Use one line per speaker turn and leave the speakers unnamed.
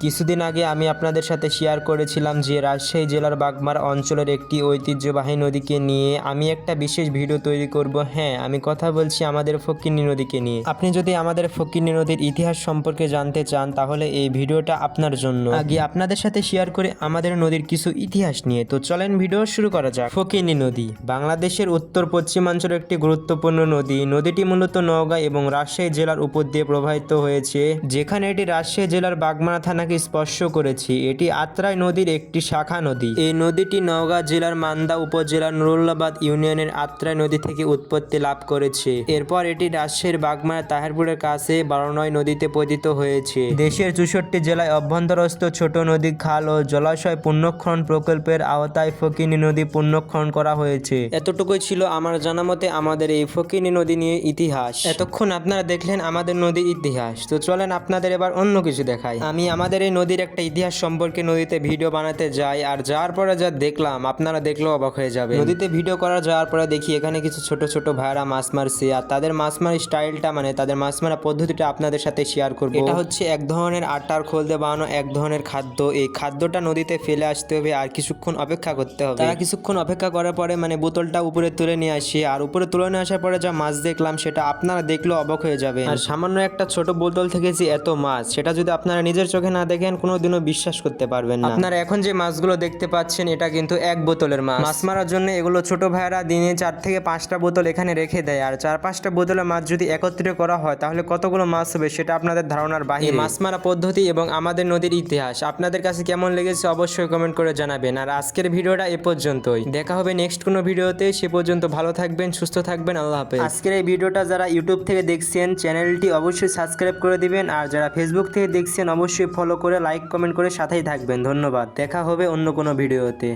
কিছুদিন আগে আমি আপনাদের সাথে শেয়ার করেছিলাম যে রাজশাহী জেলার বাগমারা অঞ্চলের একটি ঐতিহ্যবাহী নদীকে নিয়ে আমি একটা বিশেষ ভিডিও তৈরি করব। হ্যাঁ, আমি কথা বলছি আমাদের ফকিন্নি নদীকে নিয়ে। আপনি যদি আমাদের ফকিন্নি নদীর ইতিহাস সম্পর্কে জানতে চান তাহলে এই ভিডিওটা আপনার জন্য। আগে আপনাদের সাথে শেয়ার করে আমাদের নদীর কিছু ইতিহাস নিয়ে। তো চলেন ভিডিও শুরু করা যাক। ফকিন্নি নদী বাংলাদেশের উত্তর পশ্চিমাঞ্চলের একটি গুরুত্বপূর্ণ নদী। নদীটি মূলত নওগাঁ এবং রাজশাহী জেলার উপর দিয়ে প্রবাহিত হয়েছে, যেখানে এটি রাজশাহী জেলার বাগমারা থানাকে স্পর্শ করেছে। এটি আত্রাই নদীর একটি শাখা নদী। এই নদীটি নওগাঁ জেলার মান্দা উপজেলার নুরুল্লাবাদ ইউনিয়নের আত্রাই নদী থেকে উৎপত্তি লাভ করেছে। এরপর এটি রাজশাহীর বাগমারা তাহিরপুরের কাছে বারনয় নদীতে পতিত হয়েছে। দেশের 64 জেলায় অভ্যন্তরস্থ ছোট নদী, খাল ও জলাশয় পুনঃখনন প্রকল্পের আওতায় ফকিন্নি নদী পুনঃখনন করা হয়েছে। এতটুকুই ছিল আমার জানা মতে আমাদের এই ফকিন্নি নদী নিয়ে ইতিহাস। এতক্ষণ আপনারা দেখলেন আমাদের নদীর ইতিহাস। তো চলেন আপনাদের এবার অন্য কিছু দেখাই। আমি আমাদের এই নদীর একটা ইতিহাস সম্পর্কে নদীতে ভিডিও বানাতে যাই, আর যাওয়ার পরে যা দেখলাম আপনারা দেখলেও অবাক হয়ে যাবে। নদীতে ভিডিও করার যাওয়ার পরে দেখি এখানে কিছু ছোট ছোট ভাইরা মাছ মারছে, আর তাদের মাছ মারার স্টাইলটা মানে তাদের মাছ মারা পদ্ধতিটা আপনাদের সাথে শেয়ার করব। এটা হচ্ছে এক ধরনের আটার খোল দিয়ে বানানো এক ধরনের খাদ্য। এই খাদ্যটা নদীতে ফেলে আসতে হবে আর কিছুক্ষণ অপেক্ষা করতে হবে। তারা কিছুক্ষণ অপেক্ষা করার পরে মানে বোতলটা উপরে তুলে নিয়ে আসে, আর উপরে তুলে নিয়ে আসার পরে যা মাছ দেখলাম সেটা আপনারা দেখলেও অবাক হয়ে যাবে। আর সামান্য একটা ছোট বোতল থেকে যে এত মাছ, সেটা যদি আপনারা নিজের চোখে না দেখেন কোনোদিনও বিশ্বাস করতে পারবেন না। আপনারা এখন যে মাছগুলো দেখতে পাচ্ছেন এটা কিন্তু এক বোতলের মাছ। মাছ মারার জন্য এগুলো ছোট ভাইরা দিনে 4 থেকে 5টা বোতল এখানে রেখে দেয়, আর 4-5টা বোতলের মাছ যদি একত্রিত করা হয় তাহলে কতগুলো মাছ হবে সেটা আপনাদের ধারণার বাইরে। মাছ মারা পদ্ধতি এবং আমাদের নদীর ইতিহাস আপনাদের কাছে কেমন লেগেছে অবশ্যই কমেন্ট করে জানাবেন। আর আজকের ভিডিওটা এ পর্যন্তই, দেখা হবে নেক্সট কোনো ভিডিওতে। সে পর্যন্ত ভালো থাকবেন, সুস্থ থাকবেন, আল্লাহ হাফেজ। আজকের এই ভিডিওটা যারা ইউটিউব থেকে দেখছেন চ্যানেলটি অবশ্যই সাবস্ক্রাইব করে দিবেন, আর যারা ফেসবুক থেকে দেখছেন অবশ্যই ফলো করে লাইক কমেন্ট করে সাথেই থাকবেন। ধন্যবাদ, দেখা হবে অন্য কোনো ভিডিওতে।